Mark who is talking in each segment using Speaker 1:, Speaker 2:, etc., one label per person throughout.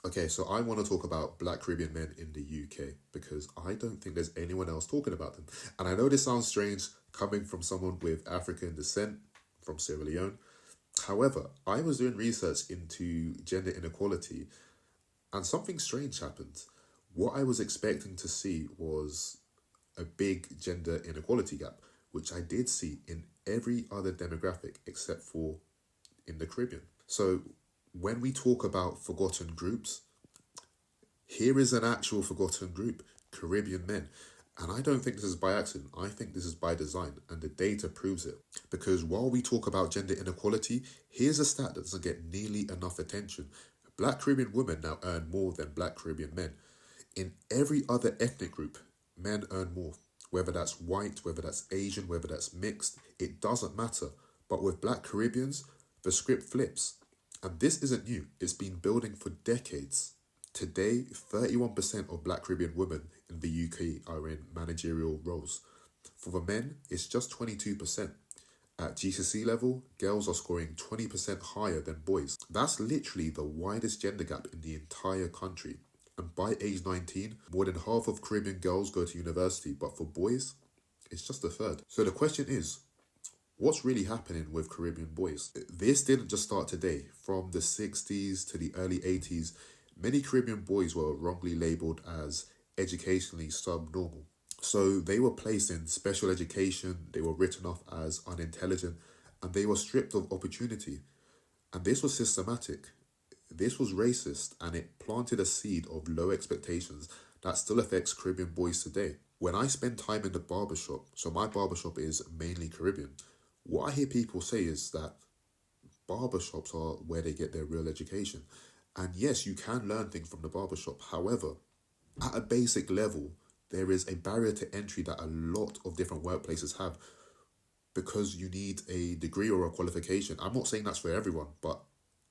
Speaker 1: Okay, so I want to talk about Black Caribbean men in the UK because I don't think there's anyone else talking about them. And I know this sounds strange coming from someone with African descent from Sierra Leone. However, I was doing research into gender inequality and something strange happened. What I was expecting to see was a big gender inequality gap, which I did see in every other demographic except for in the Caribbean. So when we talk about forgotten groups, here is an actual forgotten group, Caribbean men. And I don't think this is by accident. I think this is by design, and the data proves it. Because while we talk about gender inequality, here's a stat that doesn't get nearly enough attention. Black Caribbean women now earn more than Black Caribbean men. In every other ethnic group, men earn more. Whether that's white, whether that's Asian, whether that's mixed, it doesn't matter. But with Black Caribbeans, the script flips. And this isn't new, it's been building for decades. Today, 31% of Black Caribbean women in the UK are in managerial roles. For the men, it's just 22%. At GCSE level, girls are scoring 20% higher than boys. That's literally the widest gender gap in the entire country. And by age 19, more than half of Caribbean girls go to university, but for boys, it's just a third. So the question is, what's really happening with Caribbean boys? This didn't just start today. From the 60s to the early 80s, many Caribbean boys were wrongly labelled as educationally subnormal. So they were placed in special education, they were written off as unintelligent, and they were stripped of opportunity. And this was systematic. This was racist, and it planted a seed of low expectations that still affects Caribbean boys today. When I spend time in the barbershop, so my barbershop is mainly Caribbean, what I hear people say is that barbershops are where they get their real education. And yes, you can learn things from the barbershop. However, at a basic level, there is a barrier to entry that a lot of different workplaces have because you need a degree or a qualification. I'm not saying that's for everyone, but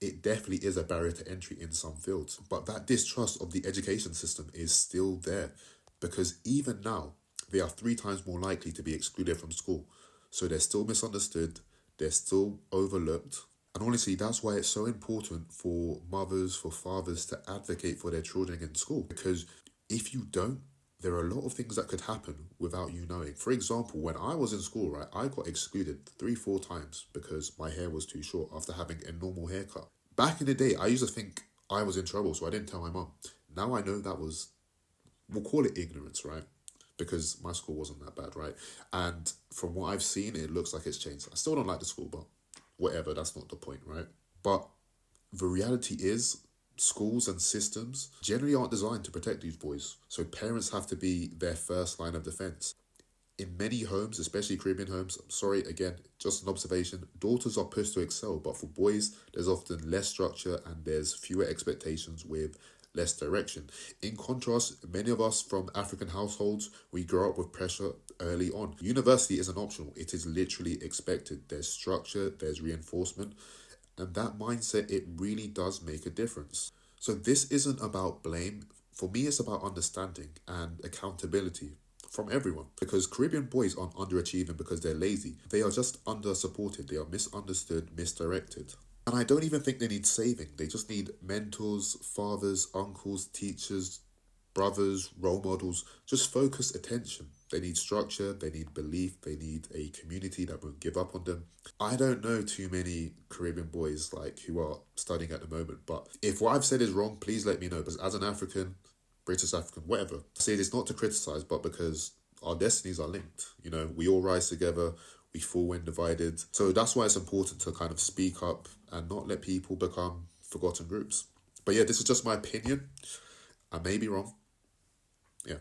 Speaker 1: it definitely is a barrier to entry in some fields. But that distrust of the education system is still there because even now, they are 3 times more likely to be excluded from school. So they're still misunderstood, they're still overlooked. And honestly, that's why it's so important for mothers, for fathers to advocate for their children in school. Because if you don't, there are a lot of things that could happen without you knowing. For example, when I was in school, right, I got excluded 3, 4 times because my hair was too short after having a normal haircut. Back in the day, I used to think I was in trouble, so I didn't tell my mum. Now I know that was, we'll call it ignorance, right? Because my school wasn't that bad, right? And from what I've seen, it looks like it's changed. I still don't like the school, but whatever, that's not the point, right? But the reality is, schools and systems generally aren't designed to protect these boys. So parents have to be their first line of defense. In many homes, especially Caribbean homes, sorry, again, just an observation, daughters are pushed to excel, but for boys, there's often less structure and there's fewer expectations with less direction. In contrast, many of us from African households, we grow up with pressure early on. University isn't optional, it is literally expected. There's structure, there's reinforcement, and that mindset, it really does make a difference. So this isn't about blame. For me, it's about understanding and accountability from everyone. Because Caribbean boys aren't underachieving because they're lazy. They are just under-supported. They are misunderstood, misdirected. And I don't even think they need saving. They just need mentors, fathers, uncles, teachers, brothers, role models, just focused attention. They need structure, they need belief, they need a community that won't give up on them. I don't know too many Caribbean boys like who are studying at the moment, but if what I've said is wrong, please let me know. Because as an African, British African, whatever, I say this not to criticize, but because our destinies are linked. You know, we all rise together, we fall when divided. So that's why it's important to kind of speak up and not let people become forgotten groups. But yeah, this is just my opinion. I may be wrong. Yeah.